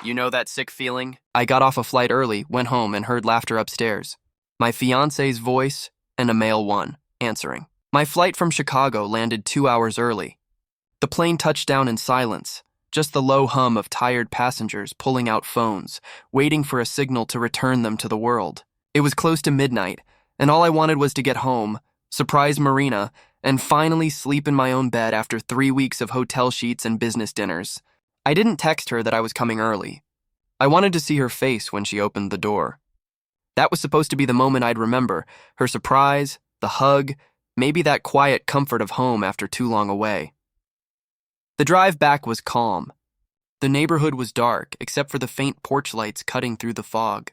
You know that sick feeling? I got off a flight early, went home, and heard laughter upstairs. My fiancé's voice and a male one, answering. My flight from Chicago landed 2 hours early. The plane touched down in silence, just the low hum of tired passengers pulling out phones, waiting for a signal to return them to the world. It was close to midnight, and all I wanted was to get home, surprise Marina, and finally sleep in my own bed after 3 weeks of hotel sheets and business dinners. I didn't text her that I was coming early. I wanted to see her face when she opened the door. That was supposed to be the moment I'd remember, her surprise, the hug, maybe that quiet comfort of home after too long away. The drive back was calm. The neighborhood was dark, except for the faint porch lights cutting through the fog.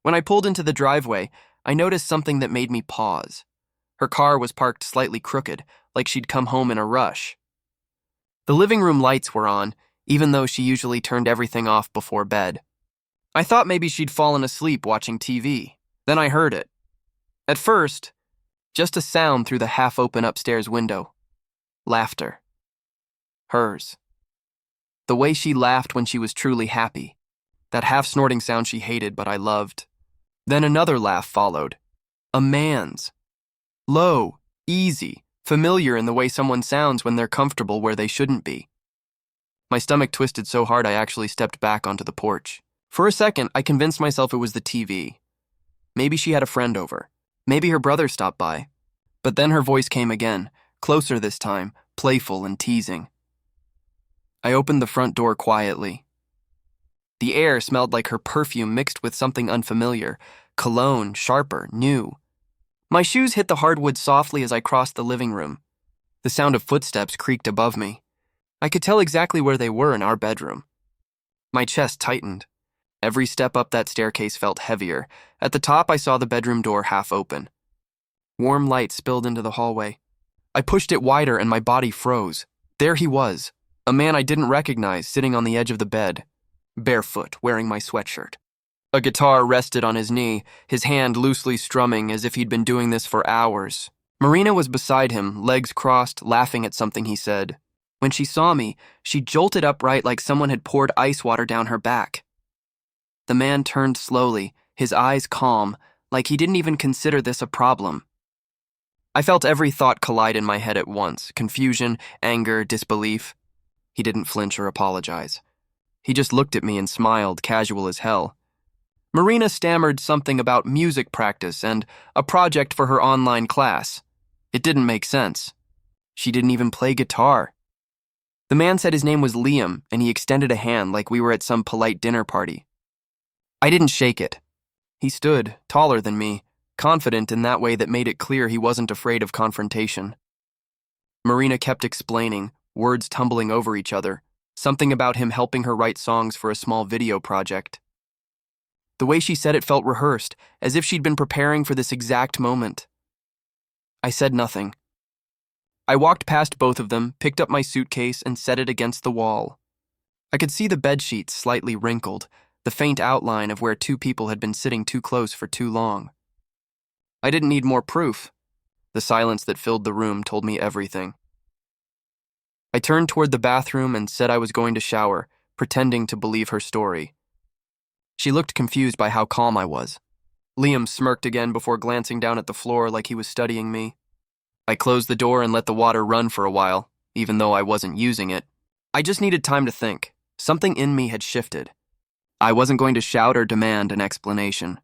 When I pulled into the driveway, I noticed something that made me pause. Her car was parked slightly crooked, like she'd come home in a rush. The living room lights were on, even though she usually turned everything off before bed. I thought maybe she'd fallen asleep watching TV. Then I heard it. At first, just a sound through the half-open upstairs window. Laughter. Hers. The way she laughed when she was truly happy. That half-snorting sound she hated but I loved. Then another laugh followed. A man's. Low, easy, familiar in the way someone sounds when they're comfortable where they shouldn't be. My stomach twisted so hard I actually stepped back onto the porch. For a second, I convinced myself it was the TV. Maybe she had a friend over. Maybe her brother stopped by. But then her voice came again, closer this time, playful and teasing. I opened the front door quietly. The air smelled like her perfume mixed with something unfamiliar, cologne, sharper, new. My shoes hit the hardwood softly as I crossed the living room. The sound of footsteps creaked above me. I could tell exactly where they were in our bedroom. My chest tightened. Every step up that staircase felt heavier. At the top, I saw the bedroom door half open. Warm light spilled into the hallway. I pushed it wider and my body froze. There he was, a man I didn't recognize sitting on the edge of the bed, barefoot, wearing my sweatshirt. A guitar rested on his knee, his hand loosely strumming as if he'd been doing this for hours. Marina was beside him, legs crossed, laughing at something he said. When she saw me, she jolted upright like someone had poured ice water down her back. The man turned slowly, his eyes calm, like he didn't even consider this a problem. I felt every thought collide in my head at once, confusion, anger, disbelief. He didn't flinch or apologize. He just looked at me and smiled, casual as hell. Marina stammered something about music practice and a project for her online class. It didn't make sense. She didn't even play guitar. The man said his name was Liam, and he extended a hand like we were at some polite dinner party. I didn't shake it. He stood, taller than me, confident in that way that made it clear he wasn't afraid of confrontation. Marina kept explaining, words tumbling over each other, something about him helping her write songs for a small video project. The way she said it felt rehearsed, as if she'd been preparing for this exact moment. I said nothing. I walked past both of them, picked up my suitcase, and set it against the wall. I could see the bedsheets slightly wrinkled, the faint outline of where two people had been sitting too close for too long. I didn't need more proof. The silence that filled the room told me everything. I turned toward the bathroom and said I was going to shower, pretending to believe her story. She looked confused by how calm I was. Liam smirked again before glancing down at the floor like he was studying me. I closed the door and let the water run for a while, even though I wasn't using it. I just needed time to think. Something in me had shifted. I wasn't going to shout or demand an explanation.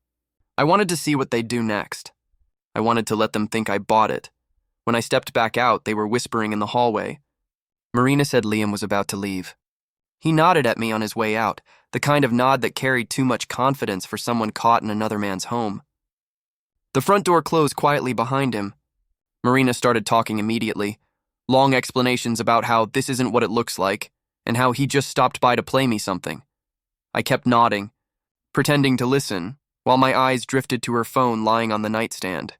I wanted to see what they'd do next. I wanted to let them think I bought it. When I stepped back out, they were whispering in the hallway. Marina said Liam was about to leave. He nodded at me on his way out, the kind of nod that carried too much confidence for someone caught in another man's home. The front door closed quietly behind him. Marina started talking immediately, long explanations about how this isn't what it looks like, and how he just stopped by to play me something. I kept nodding, pretending to listen, while my eyes drifted to her phone lying on the nightstand.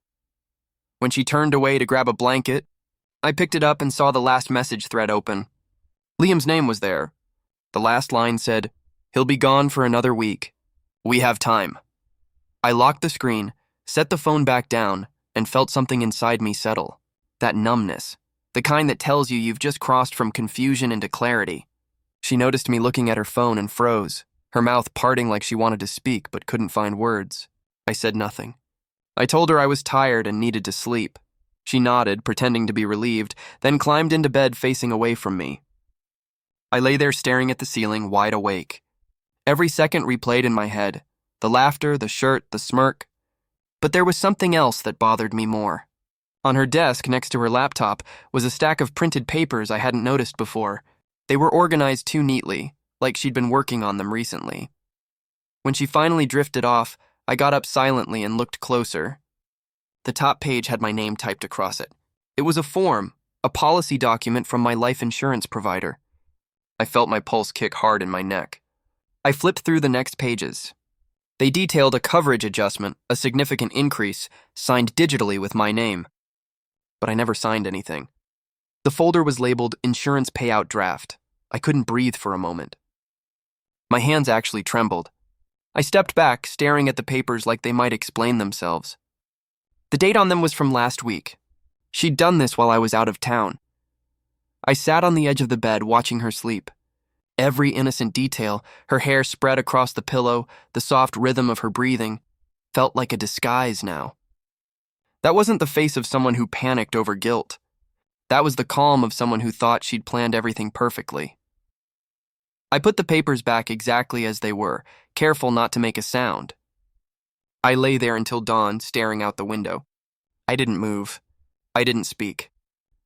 When she turned away to grab a blanket, I picked it up and saw the last message thread open. Liam's name was there. The last line said, "He'll be gone for another week. We have time." I locked the screen, set the phone back down, and felt something inside me settle. That numbness, the kind that tells you you've just crossed from confusion into clarity. She noticed me looking at her phone and froze, her mouth parting like she wanted to speak but couldn't find words. I said nothing. I told her I was tired and needed to sleep. She nodded, pretending to be relieved, then climbed into bed facing away from me. I lay there staring at the ceiling, wide awake. Every second replayed in my head, the laughter, the shirt, the smirk. But there was something else that bothered me more. On her desk, next to her laptop, was a stack of printed papers I hadn't noticed before. They were organized too neatly, like she'd been working on them recently. When she finally drifted off, I got up silently and looked closer. The top page had my name typed across it. It was a form, a policy document from my life insurance provider. I felt my pulse kick hard in my neck. I flipped through the next pages. They detailed a coverage adjustment, a significant increase, signed digitally with my name. But I never signed anything. The folder was labeled Insurance Payout Draft. I couldn't breathe for a moment. My hands actually trembled. I stepped back, staring at the papers like they might explain themselves. The date on them was from last week. She'd done this while I was out of town. I sat on the edge of the bed watching her sleep. Every innocent detail, her hair spread across the pillow, the soft rhythm of her breathing, felt like a disguise now. That wasn't the face of someone who panicked over guilt. That was the calm of someone who thought she'd planned everything perfectly. I put the papers back exactly as they were, careful not to make a sound. I lay there until dawn, staring out the window. I didn't move. I didn't speak.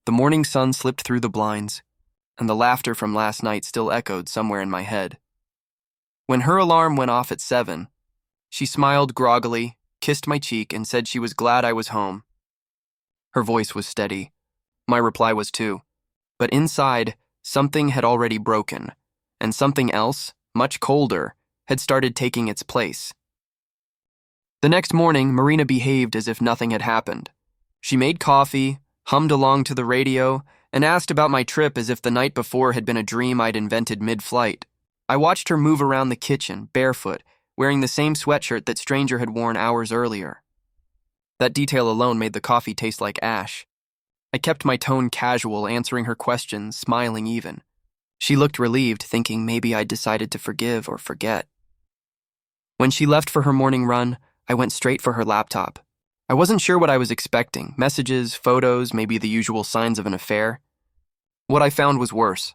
The morning sun slipped through the blinds, and the laughter from last night still echoed somewhere in my head. When her alarm went off at 7, she smiled groggily, kissed my cheek, and said she was glad I was home. Her voice was steady. My reply was too. But inside, something had already broken, and something else, much colder, had started taking its place. The next morning, Marina behaved as if nothing had happened. She made coffee, hummed along to the radio, and asked about my trip as if the night before had been a dream I'd invented mid-flight. I watched her move around the kitchen, barefoot, wearing the same sweatshirt that Stranger had worn hours earlier. That detail alone made the coffee taste like ash. I kept my tone casual, answering her questions, smiling even. She looked relieved, thinking maybe I'd decided to forgive or forget. When she left for her morning run, I went straight for her laptop. I wasn't sure what I was expecting. Messages, photos, maybe the usual signs of an affair. What I found was worse.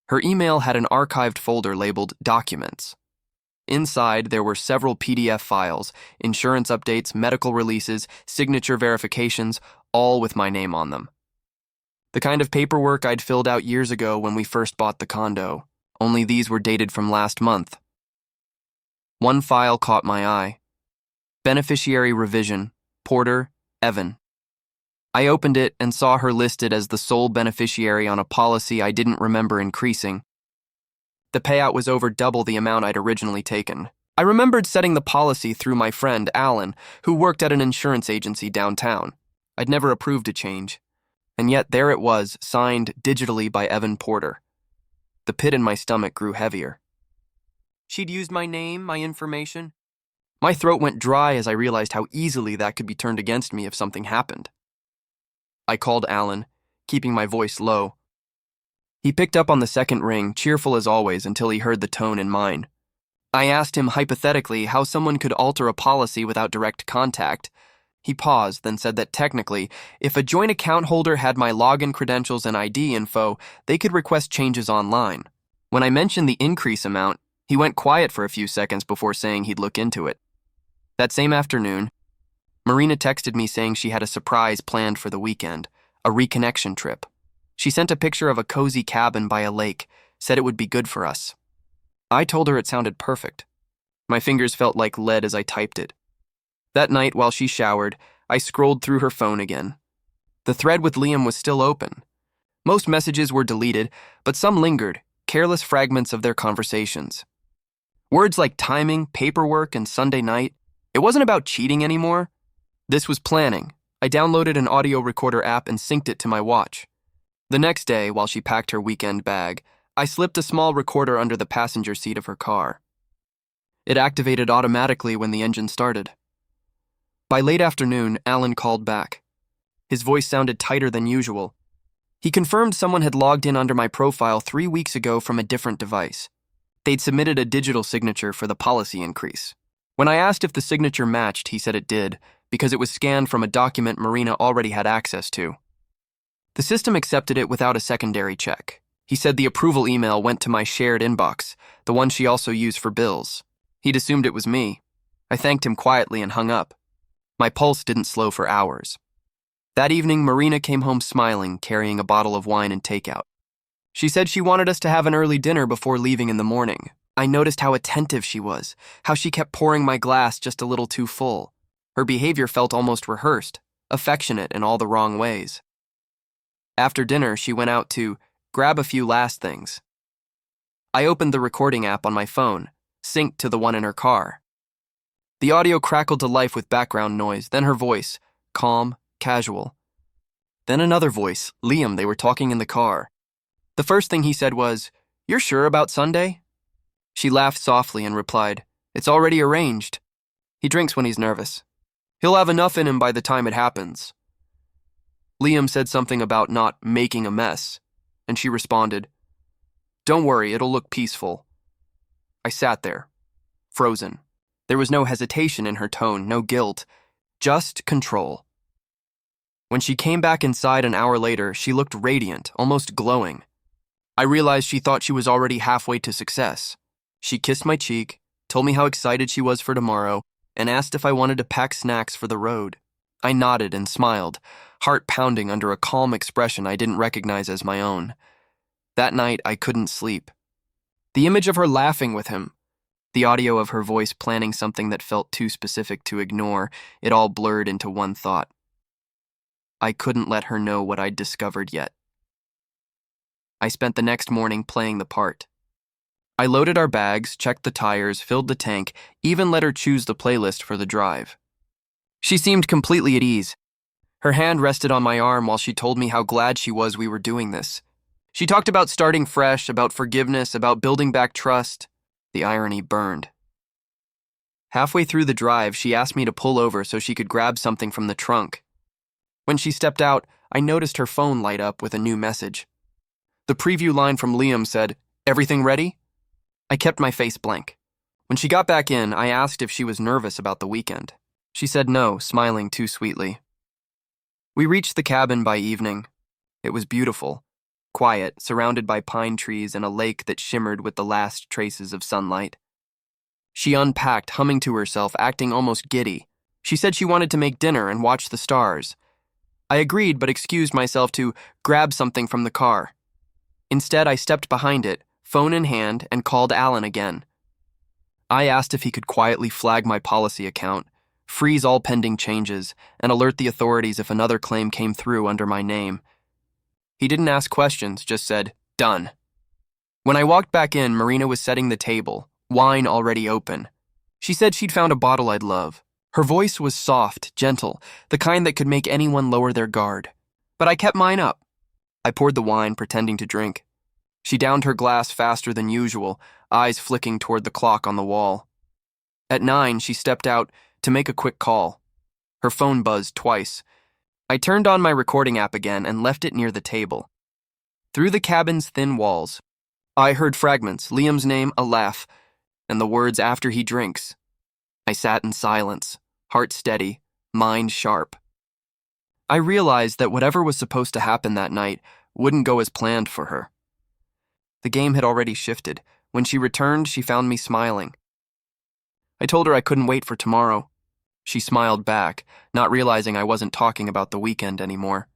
Her email had an archived folder labeled Documents. Inside, there were several PDF files, insurance updates, medical releases, signature verifications, all with my name on them. The kind of paperwork I'd filled out years ago when we first bought the condo, only these were dated from last month. One file caught my eye. Beneficiary revision, Porter, Evan. I opened it and saw her listed as the sole beneficiary on a policy I didn't remember increasing. The payout was over double the amount I'd originally taken. I remembered setting the policy through my friend, Alan, who worked at an insurance agency downtown. I'd never approved a change. And yet there it was, signed digitally by Evan Porter. The pit in my stomach grew heavier. She'd used my name, my information. My throat went dry as I realized how easily that could be turned against me if something happened. I called Alan, keeping my voice low. He picked up on the second ring, cheerful as always, until he heard the tone in mine. I asked him hypothetically how someone could alter a policy without direct contact. He paused, then said that technically, if a joint account holder had my login credentials and ID info, they could request changes online. When I mentioned the increase amount, he went quiet for a few seconds before saying he'd look into it. That same afternoon, Marina texted me saying she had a surprise planned for the weekend, a reconnection trip. She sent a picture of a cozy cabin by a lake, said it would be good for us. I told her it sounded perfect. My fingers felt like lead as I typed it. That night, while she showered, I scrolled through her phone again. The thread with Liam was still open. Most messages were deleted, but some lingered, careless fragments of their conversations. Words like timing, paperwork, and Sunday night. It wasn't about cheating anymore. This was planning. I downloaded an audio recorder app and synced it to my watch. The next day, while she packed her weekend bag, I slipped a small recorder under the passenger seat of her car. It activated automatically when the engine started. By late afternoon, Alan called back. His voice sounded tighter than usual. He confirmed someone had logged in under my profile 3 weeks ago from a different device. They'd submitted a digital signature for the policy increase. When I asked if the signature matched, he said it did, because it was scanned from a document Marina already had access to. The system accepted it without a secondary check. He said the approval email went to my shared inbox, the one she also used for bills. He'd assumed it was me. I thanked him quietly and hung up. My pulse didn't slow for hours. That evening, Marina came home smiling, carrying a bottle of wine and takeout. She said she wanted us to have an early dinner before leaving in the morning. I noticed how attentive she was, how she kept pouring my glass just a little too full. Her behavior felt almost rehearsed, affectionate in all the wrong ways. After dinner, she went out to grab a few last things. I opened the recording app on my phone, synced to the one in her car. The audio crackled to life with background noise, then her voice, calm, casual. Then another voice, Liam. They were talking in the car. The first thing he said was, "You're sure about Sunday?" She laughed softly and replied, "It's already arranged. He drinks when he's nervous. He'll have enough in him by the time it happens." Liam said something about not making a mess, and she responded, "Don't worry, it'll look peaceful." I sat there, frozen. There was no hesitation in her tone, no guilt, just control. When she came back inside an hour later, she looked radiant, almost glowing. I realized she thought she was already halfway to success. She kissed my cheek, told me how excited she was for tomorrow, and asked if I wanted to pack snacks for the road. I nodded and smiled, heart pounding under a calm expression I didn't recognize as my own. That night, I couldn't sleep. The image of her laughing with him, the audio of her voice planning something that felt too specific to ignore, it all blurred into one thought. I couldn't let her know what I'd discovered yet. I spent the next morning playing the part. I loaded our bags, checked the tires, filled the tank, even let her choose the playlist for the drive. She seemed completely at ease. Her hand rested on my arm while she told me how glad she was we were doing this. She talked about starting fresh, about forgiveness, about building back trust. The irony burned. Halfway through the drive, she asked me to pull over so she could grab something from the trunk. When she stepped out, I noticed her phone light up with a new message. The preview line from Liam said, "Everything ready?" I kept my face blank. When she got back in, I asked if she was nervous about the weekend. She said no, smiling too sweetly. We reached the cabin by evening. It was beautiful, quiet, surrounded by pine trees and a lake that shimmered with the last traces of sunlight. She unpacked, humming to herself, acting almost giddy. She said she wanted to make dinner and watch the stars. I agreed, but excused myself to grab something from the car. Instead, I stepped behind it, phone in hand, and called Alan again. I asked if he could quietly flag my policy account, freeze all pending changes, and alert the authorities if another claim came through under my name. He didn't ask questions, just said, "Done." When I walked back in, Marina was setting the table, wine already open. She said she'd found a bottle I'd love. Her voice was soft, gentle, the kind that could make anyone lower their guard. But I kept mine up. I poured the wine, pretending to drink. She downed her glass faster than usual, eyes flicking toward the clock on the wall. At 9, she stepped out to make a quick call. Her phone buzzed twice. I turned on my recording app again and left it near the table. Through the cabin's thin walls, I heard fragments, Liam's name, a laugh, and the words "after he drinks." I sat in silence, heart steady, mind sharp. I realized that whatever was supposed to happen that night wouldn't go as planned for her. The game had already shifted. When she returned, she found me smiling. I told her I couldn't wait for tomorrow. She smiled back, not realizing I wasn't talking about the weekend anymore.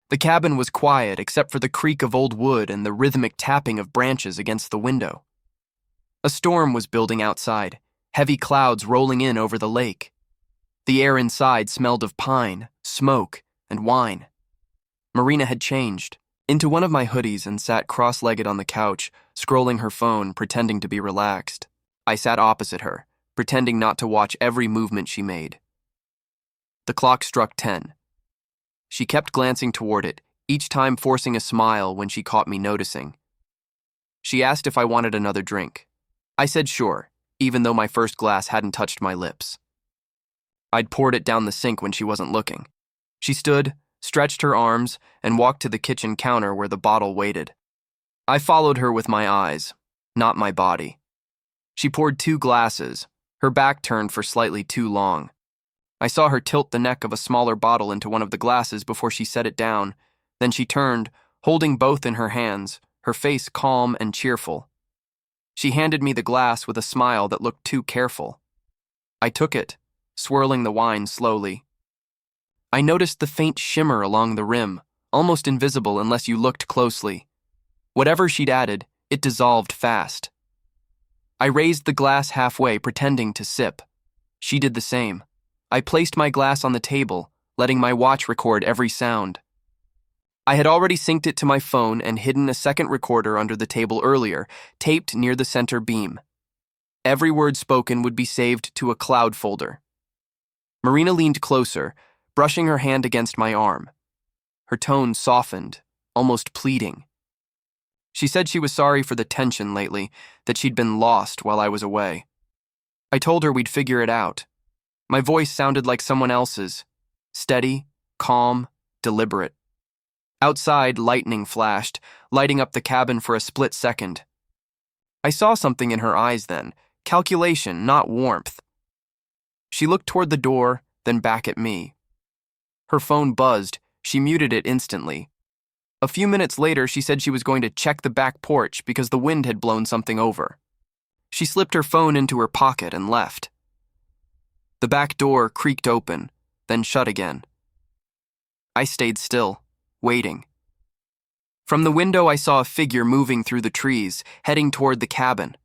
The cabin was quiet except for the creak of old wood and the rhythmic tapping of branches against the window. A storm was building outside, heavy clouds rolling in over the lake. The air inside smelled of pine, smoke, and wine. Marina had changed into one of my hoodies and sat cross-legged on the couch, scrolling her phone, pretending to be relaxed. I sat opposite her, pretending not to watch every movement she made. The clock struck 10. She kept glancing toward it, each time forcing a smile when she caught me noticing. She asked if I wanted another drink. I said sure, even though my first glass hadn't touched my lips. I'd poured it down the sink when she wasn't looking. She stood, stretched her arms, and walked to the kitchen counter where the bottle waited. I followed her with my eyes, not my body. She poured 2 glasses, her back turned for slightly too long. I saw her tilt the neck of a smaller bottle into one of the glasses before she set it down. Then she turned, holding both in her hands, her face calm and cheerful. She handed me the glass with a smile that looked too careful. I took it, swirling the wine slowly. I noticed the faint shimmer along the rim, almost invisible unless you looked closely. Whatever she'd added, it dissolved fast. I raised the glass halfway, pretending to sip. She did the same. I placed my glass on the table, letting my watch record every sound. I had already synced it to my phone and hidden a second recorder under the table earlier, taped near the center beam. Every word spoken would be saved to a cloud folder. Marina leaned closer, brushing her hand against my arm. Her tone softened, almost pleading. She said she was sorry for the tension lately, that she'd been lost while I was away. I told her we'd figure it out. My voice sounded like someone else's, steady, calm, deliberate. Outside, lightning flashed, lighting up the cabin for a split second. I saw something in her eyes then, calculation, not warmth. She looked toward the door, then back at me. Her phone buzzed. She muted it instantly. A few minutes later, she said she was going to check the back porch because the wind had blown something over. She slipped her phone into her pocket and left. The back door creaked open, then shut again. I stayed still, waiting. From the window, I saw a figure moving through the trees, heading toward the cabin.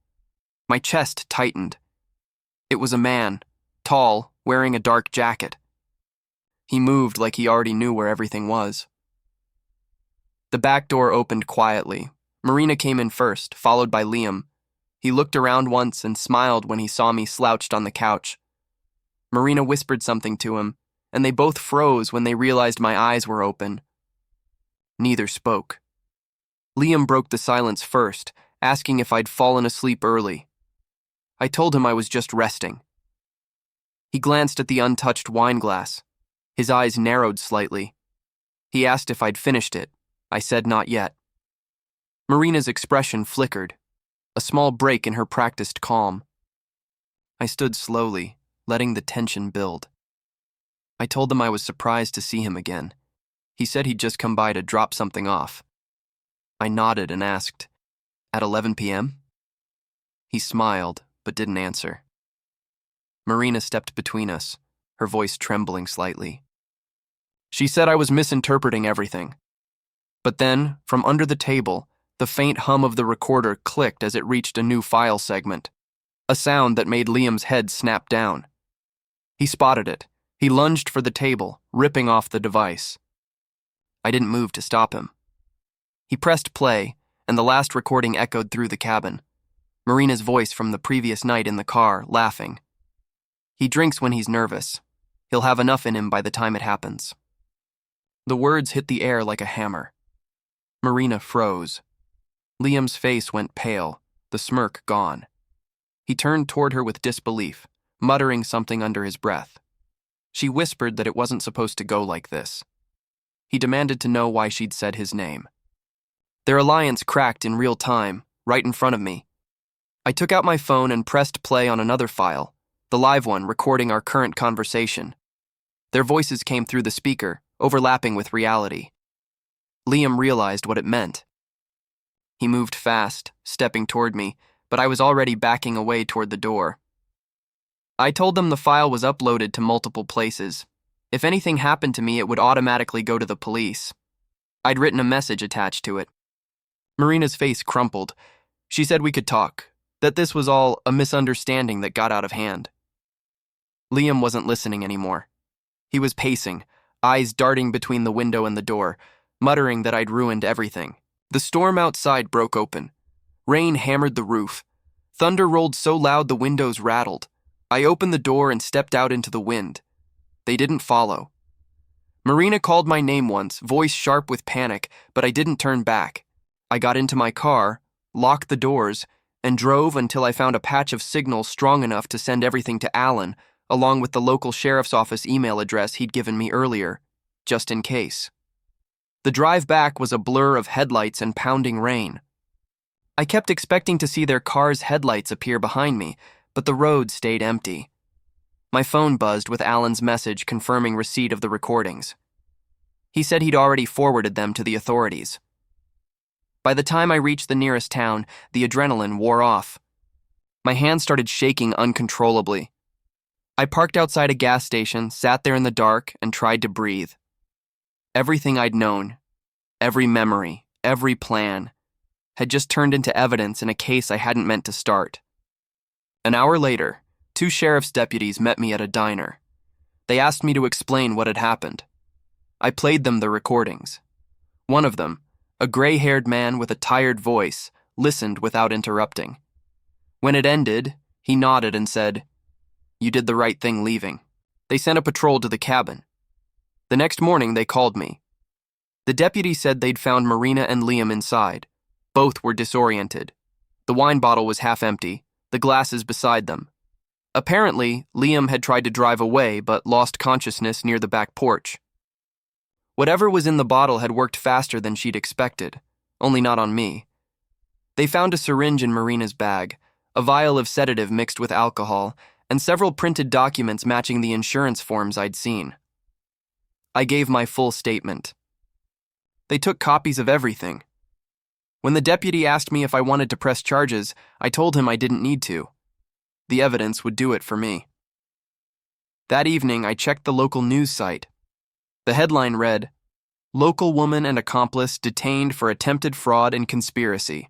My chest tightened. It was a man, tall, wearing a dark jacket. He moved like he already knew where everything was. The back door opened quietly. Marina came in first, followed by Liam. He looked around once and smiled when he saw me slouched on the couch. Marina whispered something to him, and they both froze when they realized my eyes were open. Neither spoke. Liam broke the silence first, asking if I'd fallen asleep early. I told him I was just resting. He glanced at the untouched wine glass. His eyes narrowed slightly. He asked if I'd finished it. I said not yet. Marina's expression flickered, a small break in her practiced calm. I stood slowly, letting the tension build. I told them I was surprised to see him again. He said he'd just come by to drop something off. I nodded and asked, "At 11 p.m.? He smiled, but didn't answer. Marina stepped between us, her voice trembling slightly. She said I was misinterpreting everything. But then, from under the table, the faint hum of the recorder clicked as it reached a new file segment, a sound that made Liam's head snap down. He spotted it. He lunged for the table, ripping off the device. I didn't move to stop him. He pressed play, and the last recording echoed through the cabin. Marina's voice from the previous night in the car, laughing. He drinks when he's nervous. He'll have enough in him by the time it happens. The words hit the air like a hammer. Marina froze. Liam's face went pale, the smirk gone. He turned toward her with disbelief, muttering something under his breath. She whispered that it wasn't supposed to go like this. He demanded to know why she'd said his name. Their alliance cracked in real time, right in front of me. I took out my phone and pressed play on another file, the live one recording our current conversation. Their voices came through the speaker, overlapping with reality. Liam realized what it meant. He moved fast, stepping toward me, but I was already backing away toward the door. I told them the file was uploaded to multiple places. If anything happened to me, it would automatically go to the police. I'd written a message attached to it. Marina's face crumpled. She said we could talk, that this was all a misunderstanding that got out of hand. Liam wasn't listening anymore. He was pacing, eyes darting between the window and the door, muttering that I'd ruined everything. The storm outside broke open. Rain hammered the roof. Thunder rolled so loud the windows rattled. I opened the door and stepped out into the wind. They didn't follow. Marina called my name once, voice sharp with panic, but I didn't turn back. I got into my car, locked the doors, and drove until I found a patch of signal strong enough to send everything to Alan, along with the local sheriff's office email address he'd given me earlier. just in case. The drive back was a blur of headlights and pounding rain. I kept expecting to see their car's headlights appear behind me, but the road stayed empty. My phone buzzed with Alan's message confirming receipt of the recordings. He said he'd already forwarded them to the authorities. By the time I reached the nearest town, the adrenaline wore off. My hands started shaking uncontrollably. I parked outside a gas station, sat there in the dark, and tried to breathe. Everything I'd known, every memory, every plan, had just turned into evidence in a case I hadn't meant to start. An hour later, 2 sheriff's deputies met me at a diner. They asked me to explain what had happened. I played them the recordings. One of them, a gray-haired man with a tired voice, listened without interrupting. When it ended, he nodded and said, "You did the right thing leaving." They sent a patrol to the cabin. The next morning, they called me. The deputy said they'd found Marina and Liam inside. Both were disoriented. The wine bottle was half empty, the glasses beside them. Apparently, Liam had tried to drive away but lost consciousness near the back porch. Whatever was in the bottle had worked faster than she'd expected, only not on me. They found a syringe in Marina's bag, a vial of sedative mixed with alcohol, and several printed documents matching the insurance forms I'd seen. I gave my full statement. They took copies of everything. When the deputy asked me if I wanted to press charges, I told him I didn't need to. The evidence would do it for me. That evening, I checked the local news site. The headline read, "Local woman and accomplice detained for attempted fraud and conspiracy."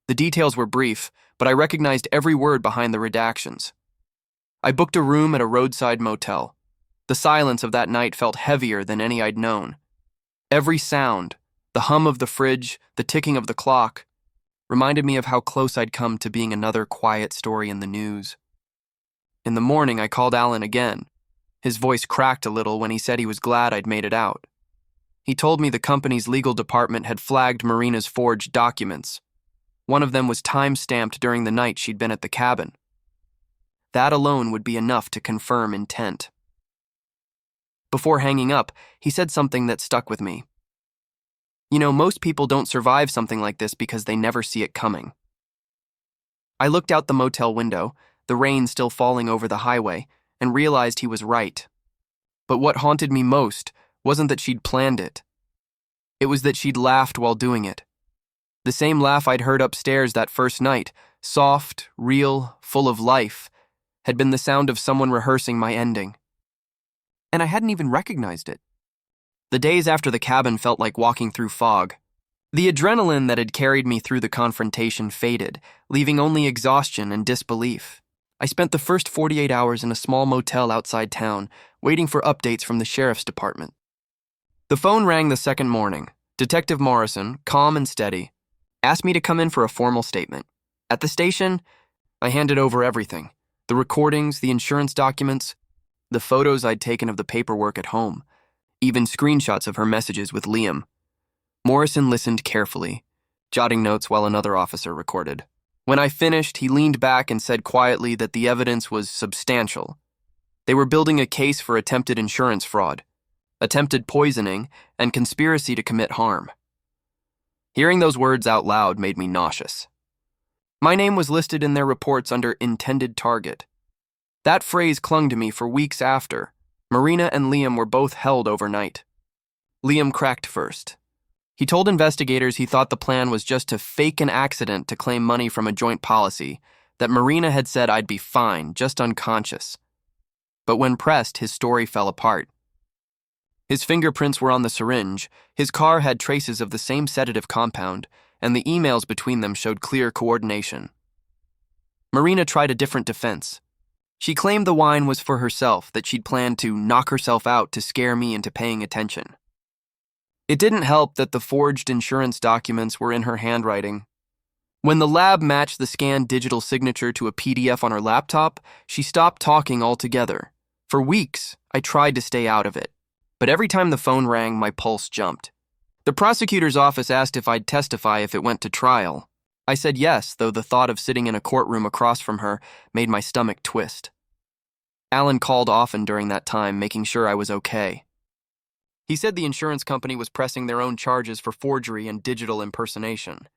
The details were brief, but I recognized every word behind the redactions. I booked a room at a roadside motel. The silence of that night felt heavier than any I'd known. Every sound, the hum of the fridge, the ticking of the clock, reminded me of how close I'd come to being another quiet story in the news. In the morning, I called Alan again. His voice cracked a little when he said he was glad I'd made it out. He told me the company's legal department had flagged Marina's forged documents. One of them was time-stamped during the night she'd been at the cabin. That alone would be enough to confirm intent. Before hanging up, he said something that stuck with me. "You know, most people don't survive something like this because they never see it coming." I looked out the motel window, the rain still falling over the highway, and realized he was right. But what haunted me most wasn't that she'd planned it. It was that she'd laughed while doing it. The same laugh I'd heard upstairs that first night, soft, real, full of life, had been the sound of someone rehearsing my ending. And I hadn't even recognized it. The days after the cabin felt like walking through fog. The adrenaline that had carried me through the confrontation faded, leaving only exhaustion and disbelief. I spent the first 48 hours in a small motel outside town, waiting for updates from the sheriff's department. The phone rang the second morning. Detective Morrison, calm and steady, asked me to come in for a formal statement. At the station, I handed over everything. The recordings, the insurance documents, the photos I'd taken of the paperwork at home, even screenshots of her messages with Liam. Morrison listened carefully, jotting notes while another officer recorded. When I finished, he leaned back and said quietly that the evidence was substantial. They were building a case for attempted insurance fraud, attempted poisoning, and conspiracy to commit harm. Hearing those words out loud made me nauseous. My name was listed in their reports under intended target. That phrase clung to me for weeks after. Marina and Liam were both held overnight. Liam cracked first. He told investigators he thought the plan was just to fake an accident to claim money from a joint policy, that Marina had said I'd be fine, just unconscious. But when pressed, his story fell apart. His fingerprints were on the syringe, his car had traces of the same sedative compound, and the emails between them showed clear coordination. Marina tried a different defense. She claimed the wine was for herself, that she'd planned to knock herself out to scare me into paying attention. It didn't help that the forged insurance documents were in her handwriting. When the lab matched the scanned digital signature to a PDF on her laptop, she stopped talking altogether. For weeks, I tried to stay out of it, but every time the phone rang, my pulse jumped. The prosecutor's office asked if I'd testify if it went to trial. I said yes, though the thought of sitting in a courtroom across from her made my stomach twist. Alan called often during that time, making sure I was okay. He said the insurance company was pressing their own charges for forgery and digital impersonation.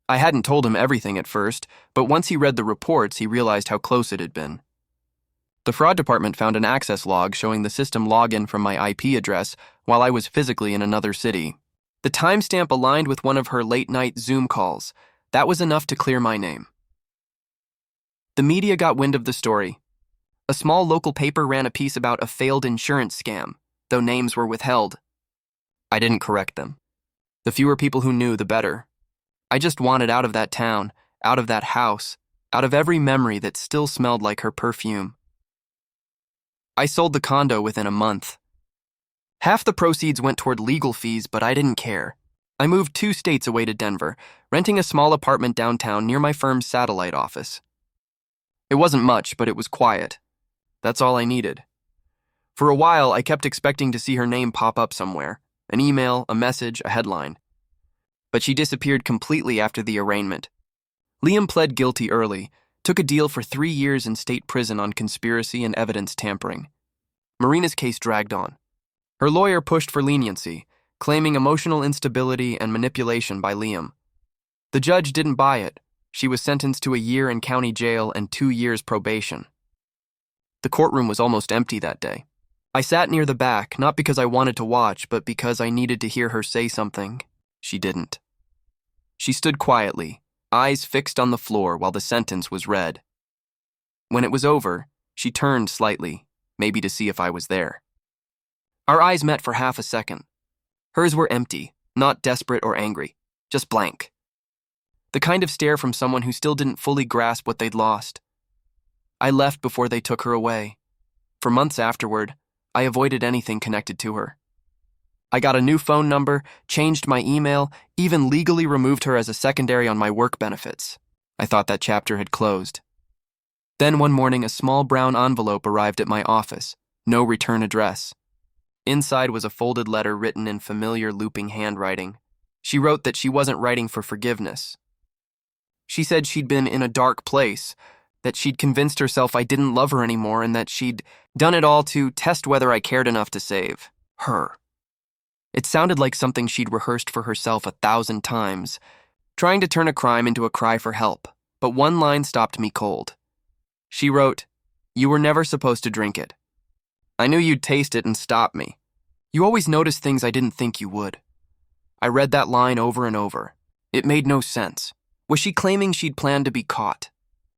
I hadn't told him everything at first, but once he read the reports, he realized how close it had been. The fraud department found an access log showing the system login from my IP address while I was physically in another city. The timestamp aligned with one of her late-night Zoom calls. That was enough to clear my name. The media got wind of the story. A small local paper ran a piece about a failed insurance scam, though names were withheld. I didn't correct them. The fewer people who knew, the better. I just wanted out of that town, out of that house, out of every memory that still smelled like her perfume. I sold the condo within a month. Half the proceeds went toward legal fees, but I didn't care. I moved 2 states away to Denver, renting a small apartment downtown near my firm's satellite office. It wasn't much, but it was quiet. That's all I needed. For a while, I kept expecting to see her name pop up somewhere, an email, a message, a headline. But she disappeared completely after the arraignment. Liam pled guilty early, took a deal for 3 years in state prison on conspiracy and evidence tampering. Marina's case dragged on. Her lawyer pushed for leniency, claiming emotional instability and manipulation by Liam. The judge didn't buy it. She was sentenced to a year in county jail and 2 years probation. The courtroom was almost empty that day. I sat near the back, not because I wanted to watch, but because I needed to hear her say something. She didn't. She stood quietly, eyes fixed on the floor while the sentence was read. When it was over, she turned slightly, maybe to see if I was there. Our eyes met for half a second. Hers were empty, not desperate or angry, just blank. The kind of stare from someone who still didn't fully grasp what they'd lost. I left before they took her away. For months afterward, I avoided anything connected to her. I got a new phone number, changed my email, even legally removed her as a secondary on my work benefits. I thought that chapter had closed. Then one morning, a small brown envelope arrived at my office, no return address. Inside was a folded letter written in familiar looping handwriting. She wrote that she wasn't writing for forgiveness. She said she'd been in a dark place, that she'd convinced herself I didn't love her anymore, and that she'd done it all to test whether I cared enough to save her. It sounded like something she'd rehearsed for herself 1,000 times, trying to turn a crime into a cry for help, but one line stopped me cold. She wrote, "You were never supposed to drink it. I knew you'd taste it and stop me. You always noticed things I didn't think you would." I read that line over and over. It made no sense. Was she claiming she'd planned to be caught?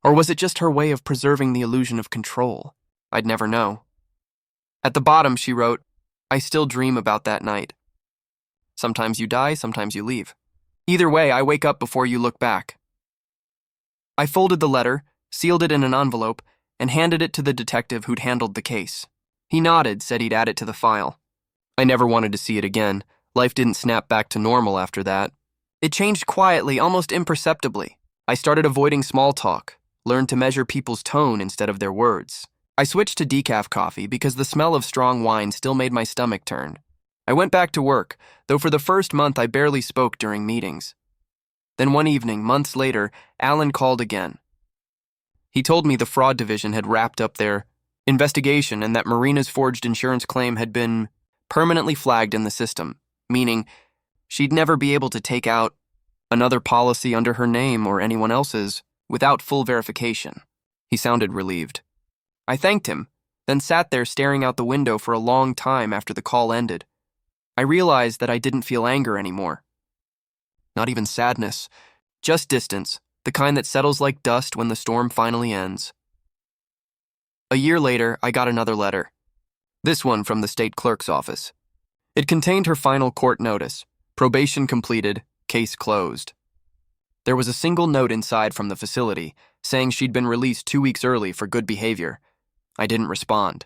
Or was it just her way of preserving the illusion of control? I'd never know. At the bottom, she wrote, "I still dream about that night. Sometimes you die, sometimes you leave. Either way, I wake up before you look back." I folded the letter, sealed it in an envelope, and handed it to the detective who'd handled the case. He nodded, said he'd add it to the file. I never wanted to see it again. Life didn't snap back to normal after that. It changed quietly, almost imperceptibly. I started avoiding small talk, learned to measure people's tone instead of their words. I switched to decaf coffee because the smell of strong wine still made my stomach turn. I went back to work, though for the first month I barely spoke during meetings. Then one evening, months later, Alan called again. He told me the fraud division had wrapped up their investigation and that Marina's forged insurance claim had been permanently flagged in the system, meaning she'd never be able to take out another policy under her name or anyone else's without full verification. He sounded relieved. I thanked him, then sat there staring out the window for a long time after the call ended. I realized that I didn't feel anger anymore. Not even sadness, just distance, the kind that settles like dust when the storm finally ends. A year later, I got another letter. This one from the state clerk's office. It contained her final court notice, probation completed, case closed. There was a single note inside from the facility, saying she'd been released 2 weeks early for good behavior. I didn't respond.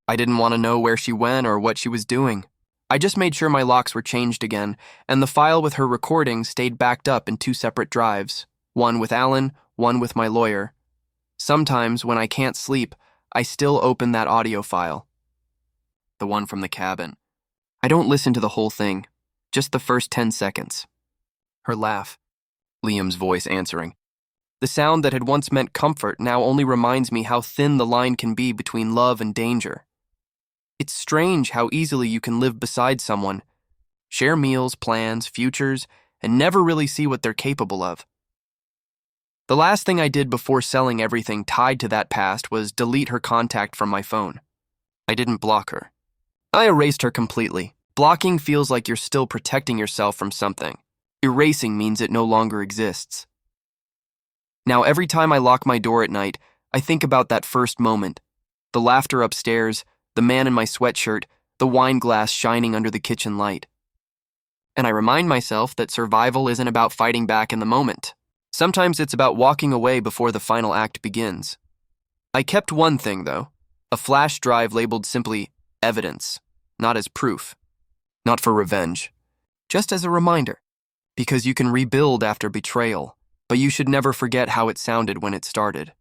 I didn't want to know where she went or what she was doing. I just made sure my locks were changed again, and the file with her recording stayed backed up in 2 separate drives, one with Alan, one with my lawyer. Sometimes, when I can't sleep, I still open that audio file. The one from the cabin. I don't listen to the whole thing, just the first 10 seconds. Her laugh. Liam's voice answering. The sound that had once meant comfort now only reminds me how thin the line can be between love and danger. It's strange how easily you can live beside someone, share meals, plans, futures, and never really see what they're capable of. The last thing I did before selling everything tied to that past was delete her contact from my phone. I didn't block her. I erased her completely. Blocking feels like you're still protecting yourself from something. Erasing means it no longer exists. Now, every time I lock my door at night, I think about that first moment. The laughter upstairs, the man in my sweatshirt, the wine glass shining under the kitchen light. And I remind myself that survival isn't about fighting back in the moment. Sometimes it's about walking away before the final act begins. I kept one thing, though, a flash drive labeled simply evidence, not as proof, not for revenge, just as a reminder, because you can rebuild after betrayal, but you should never forget how it sounded when it started.